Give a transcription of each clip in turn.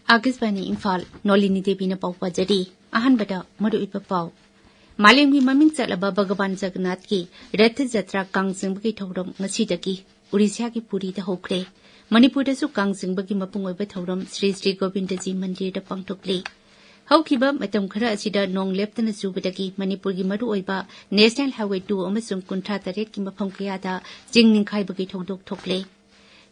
Agisbani Imphal Nolini Devi na paupajari ahanbada madu ipapau. Malemgi maming chalaba Bhagavan Jagannath ki Rath Jatra Kangsingba ki thauram ngasidagi Odisha ki Puri da hokre. Manipur da su Kangsingba ki mapung oiba thauram Sri Sri Govindaji Mandir da pangthokle. Haukiba matam khara asida nong leptana subadagi Manipur ki maru oiba National Highway 2 amasung kuntra taret ki mapam kayada jingning khaiba ki thongdok thokle.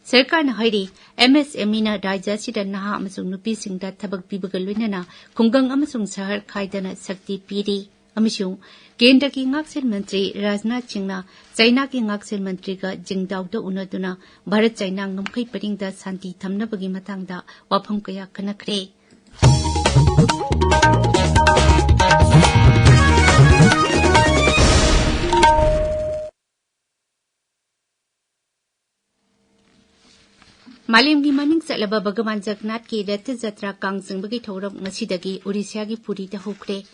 Sarkar na hairi MSME na Raja sida naha amasung nupi singda tabak bibagal loinana khungang amasung sahar khaidana sakti piri amasung Kendra ki ngaksel mantri Rajnath Singna China ki ngaksel mantri ga jingdawda unaduna Bharat China ngamkai paringda santi thamnabagi matangda wafam kaya kanakre. Malemgi maming chalaba Bhagavan Jagannath ki Rath Jatra Kangsingba ki thauram ngasidagi Odisha ki Puri da hokre.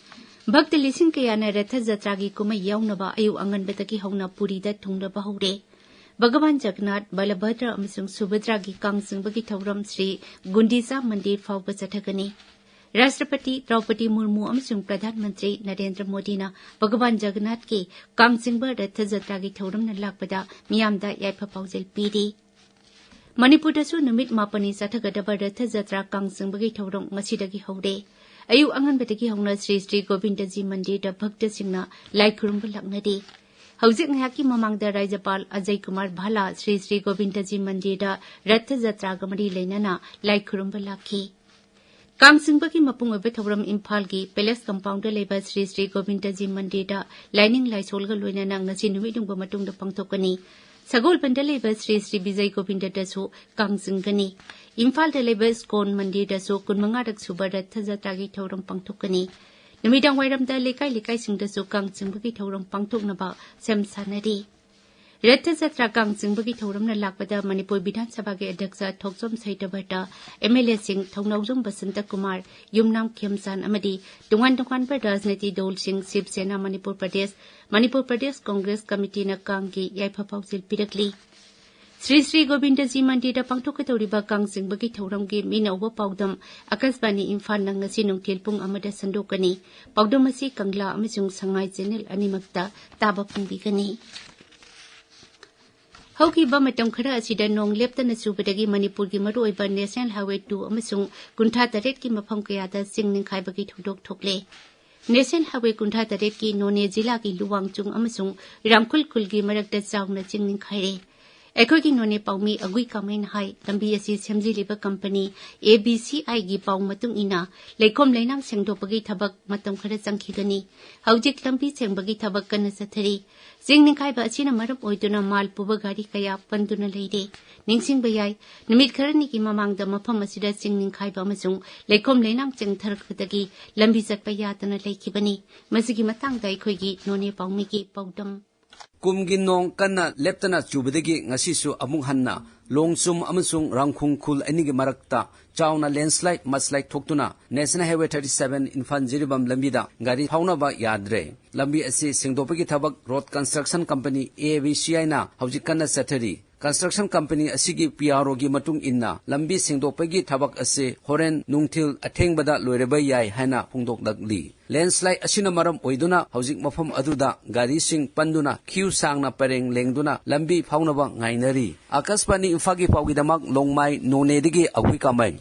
Bhakta lising kayana Rath Jatra ki kumai yaunaba ayu anganbadagi hauna Puri da thungraba hore. Bhagavan Jagannath Balabhadra amasung Subhadra ki Kangsingba ki thauram Sri Gundicha Mandir fauba chathagani. Rashtrapati Draupadi Murmu amasung Pradhan Mantri Narendra Modi na Bhagavan Jagannath ki Kangsingba Rath Jatra ki thauram na lakpada miyamda yaipa paujal piri. Manipur dasu numit mapani sathagadaba Rath Jatra Kangsingba ki thauram ngasidagi hore. Ayu anganbadagi hauna Sri Sri Govindaji Mandir da bhakta singna lai khurumba laknadi. Haujik ngaki mamangda Rajapal Ajay Kumar Bhala Sri Sri Govindaji Mandir da Rath Jatra gamari leinana lai khurumba lakhi. Kangsingba ki mapung oiba thauram Imphal ki Palace Compound da leba Sri Sri Govindaji Mandir da lining laisolga loinana ngasi numidungba matungda pangthokani. Sagol Bandaleba Sri Sri Vijay Govinda dasu Kangsingani. Imphal Daleba Skon Mandir dasu Kunmangarak Suba Rath Jatra ki thauram pangthokani. Numidang wairam da lekai sing dasu Kangsingba ki thauram pangthoknaba semsanari. Rath Jatra Kangsingba ki thauram na lakpada Manipur Vidhan Sabha ke Adhyaksha Thoksom Saitabata MLA Singh Thongnaujum Basanta Kumar Yumnam Khemsan amadi Dungan par Rajniti Dol Singh Shiv Sena Manipur Pradesh Congress Committee na Kangi Yaipa Pausil Pirakli. Sri Sri Govindaji Mandir da pangthokatawriba Kangsingba ki thauram ki minauba paudam Akasbani Imphal na ngasi nungtil pung amada sandokani. Paudam asi Kangla amasung Sangai Channel animakta taba pungbigani. Haukiba matam khara asida nong leptana subadagi Manipur ki maru oiba National Highway 2 amasung kuntha taret ki mafam kayada singning khaibagi thudok thokle. National Highway kuntha taret ki None Jila ki Luwangchung amasung Ramkhul Khulgi marakta chawna singning khaire. Ekhoi ki None paumi agui kamain hai lambi asi semjiliba company ABCI gi paum matung ina leikhom leinang sengdopagi thabak matam khara changkhigani. Haujik lambi sengbagi thabak kana sathari. Jingning khaiba achina maram oiduna mal puba gari kaya panduna leire. Ningsingba yai numit kharani ki mamangda mafam asida jingning khaiba amasung leikhom leinang chengtharakdagi lambi chatpa yatana leikibani. Masigi matangda ekhoi gi None paumi ki paudam Kumgi nong kana leptana chubadagi ngasisu amung hanna longsum amasung rangkhung khul anigi marakta chawna landslide muslide thoktuna National Highway 37 Imphal Jiribam lambida gari phaunaba yadre lambi asi singdopagi thabak road construction company ABCI na haujikanna sathari construction company asigi PRO gi matung inna lambi singdopagi thabak ase horen nungthil athengbada loireba yai haina phungdok dagli landslide asina maram oiduna haujik mafam aduda gari sing panduna queue sangna pareng lengduna lambi phaunaba ngainari Akasbani Imphagi paugi damak longmai None digi agui kamai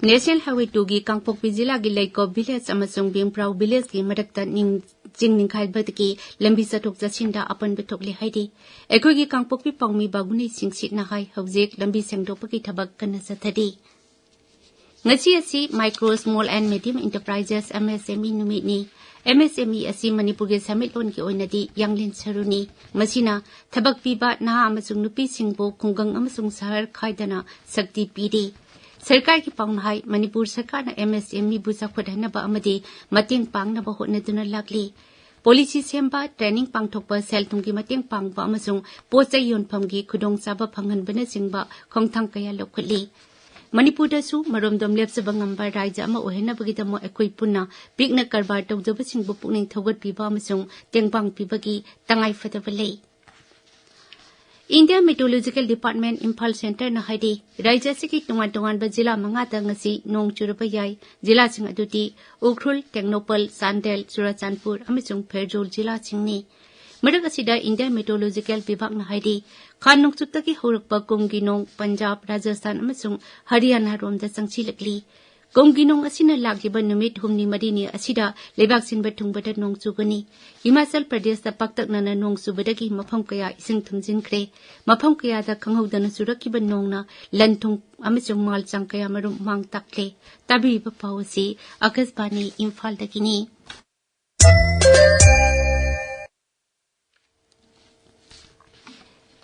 National Highway 2 gi Kangpokpi Jila gi Laiko Village amasung Bingprau Village gi marakta jingning khaibadagi lambi chathok chachinda apan bethokle haidi. Ekhoi gi Kangpokpi paumi baguni singsit na hai haujik lambi sengdopagi thabak kana sathadi. Ngachi asi Micro Small and Medium Enterprises MSME numitni. MSME asi Manipur ge summit lon ki oinadi yanglin saruni. Masina thabak piba na amasung nupi singbo khungang amasung sahar khaidana sakti piri. Sarkar ki paunhai Manipur Sarkar na MSME busa khudhanaba amadi mating pangnaba hotnaduna lakli. Policy semba training pangthokpa selthungki mating pangba amasung pochai yonphamgi khudong chaba phanghanbana singba khongthang kaya lokhali. Manipur dasu maromdom lepsaba ngamba raija ama ohenabagidamo ekhoi punna pikna karbar tawjabasingbu pukning thogat piba amasung tengbang pibagi tangai fadaba lei. India Meteorological Department Imphal Center na haidi Rajya asigi tungan-tunganba jila mangata ngasi nong churaba yai jila sing aduti Ukhrul, Tengnoupal, Sandel, Churachandpur amasung Pherjol jila singni marak asida India Meteorological Vibhag na haidi khan nongchuktagi horakpa kumgi nong Punjab, Rajasthan amasung Haryana romda changchilakli kumgi nong asina lagiba numit humni marini asida lebak sinba thungbada nong chugani Himachal Pradesh da paktaknana nong chubadagi mafam kaya ising thumjinkhre mafam kaya da khanghodana churakiba nongna lanthung amasung malchang kaya marum mang takle tabi ba pawsi Akashbani Imphal dagini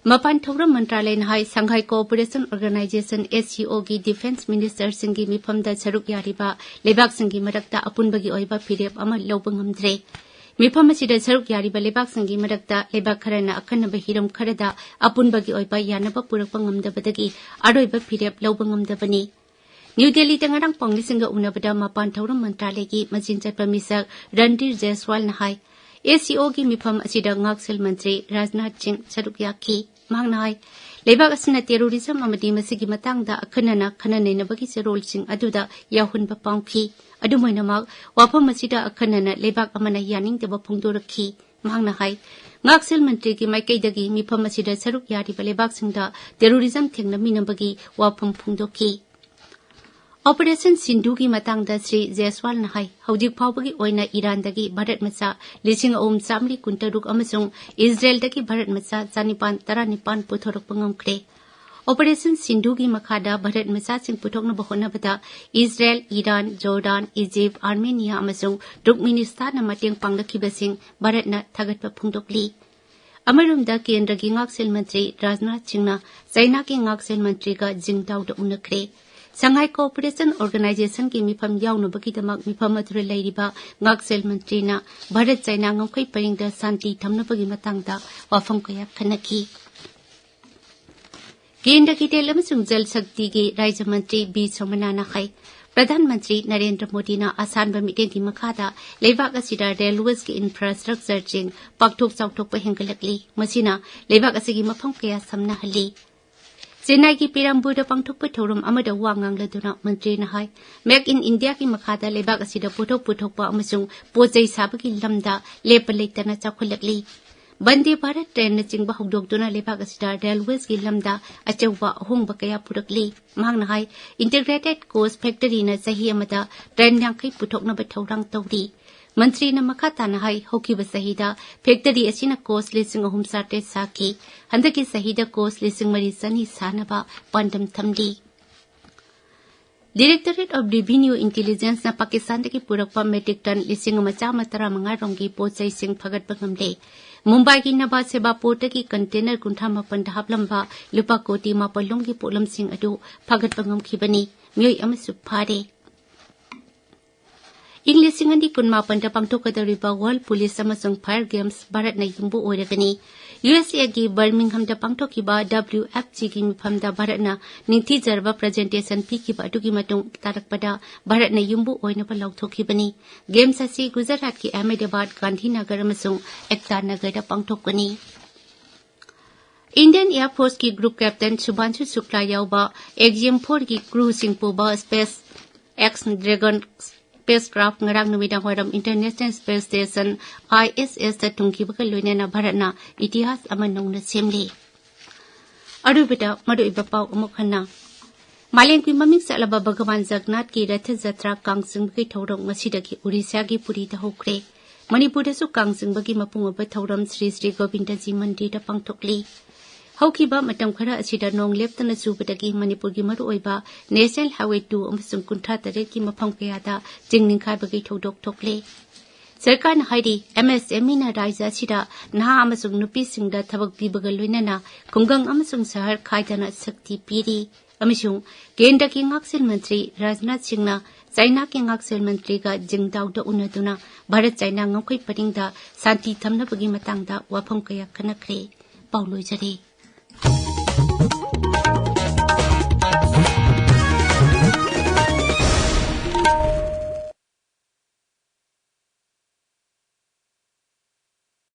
Mapan Thauram Mantralay na hai Shanghai Cooperation Organization SCO gi Defense Minister singi mifamda saruk yariba lebak singi marakta apunbagi oiba phirep ama lobang ngamdre mifam asida saruk yariba lebak singi marakta lebak kharana akhanaba hiram kharada apunbagi oiba yanaba purakpa ngamdabadagi aroiba phirep lobang ngamdabani New Delhi tangarang panglisinga unabada Mapan Thauram Mantralay gi majin chatpa misak Randir Jaiswal na hai SCO gi mifam asida ngaksel mantri Rajnath Singh saruk yaki Mahnai lebak asina terrorism amadi masigi matangda akhanana khananenabagi serol sing aduda yahunba pangki adumoinamak wafam asida akhanana lebak amana yaning deba phongdorakhi mahnai ngaksel mantri gi maikaidagi mifam asida saruk yari lebak singda terrorism thengnaminabagi wafam phongdoki Operation Sindhu ki matangda Sri Jaiswal na hai haudik phawbagi oina Iran dagi Bharat macha lising chamri kuntaruk amasung Israel dagi Bharat macha chanipan taranipan puthorok pangamkre Operation Sindhu ki makhada Bharat macha sing puthokna bahona bada Israel Iran Jordan Egypt Armenia amasung Turkmenistan na mateng panglakibasing Bharat na thagatpa phungdokli Amarumda Kendra ki ngaksel mantri Rajnath Singh na China ki ngaksel mantri ka Jingtao da unakre Shanghai Cooperation Organization ki mifam yaunabagi damak mifam athura leiriba ngaksel mantri na Bharat China ngomkhai paringda santi thamnabagi matangda wafam kaya khanaki Kendra ki tel amasung jal shakti ki Rajya Mantri B Somana na khai Pradhan Mantri Narendra Modi na asan ba miteng ki makhada lebak asida railways ki infrastructure jing pakthok chawthok pa hengalakli masina lebak asigi mafam kaya samna hali Chennai ki Perambur pangthokpa thorum amada wangang laduna mantri na hai Make in India ki makhada lebak asida puthokpa amasung pojai sabagi lamda lepaleitana chakholakli Bande Bharat train na chingba hogdokduna lebak asida railways ki lamda achawba ahongba kaya purakli mahangna hai integrated coach factory na sahi amada train yangkai puthokna ba thorang tawri Mantri na makata na hai hokiba sahida factory asina cost lising ahum sate saki handaki sahida cost lising mari sani sanaba pandam thamdi Directorate of Revenue Intelligence na Pakistan daki purakpa metric ton lising macha matara manga rongi pochai sing phagat pagamle Mumbai ki Naba Seba Port ki container kuntha mapan dahaplamba lupa koti mapalong ki polam sing adu phagat pangam khibani myoi amasu phare English singandi kunma panda pangthokadariba World Police amasung Fire Games Bharat na yumbu oiragani USA gi Birmingham da pangthokiba WFG gi mifamda Bharat na ningthi jarba presentation pikiba adugi matung tarakpada Bharat na yumbu oina ba lauthokibani Games asi Gujarat ki Ahmedabad Gandhinagar amasung Ekta Nagar da pangthokani Indian Air Force ki Group Captain Subhanshu Shukla yauba XM4 ki crew singpuba Space X Dragon spacecraft ngarang numidang horam International Space Station ISS ta tungkibaga loinana Bharatna itihas amanong na semli arubita madu ibapau umukhanna Maleng ki maming sa alaba Bhagavan Jagannath ki Rath Jatra kangsing ki thorong masidagi Odisha ki Puri ta hokre Manipur da su kangsing bagi mapungaba thoram Sri Sri Govinda Ji Mandir da pangthokli Haukiba matam khara asida nong leptana subadagi Manipur gi maru oiba National Highway 2 amasung kuntha tare ki mafam kayada jingning bagi thodok thokle Sarkar na haidi MSME na rajya sida naha amasung nupi singda thabak pibaga loinana kungang amasung sahar khaidana sakti piri amasung kendra ki ngaksel mantri Rajnath Singh na China ki ngaksel mantri ga jingdaw da unaduna Bharat China ngokoi paringda santi thamna bagi matangda wafam kaya khanakre pauloi jare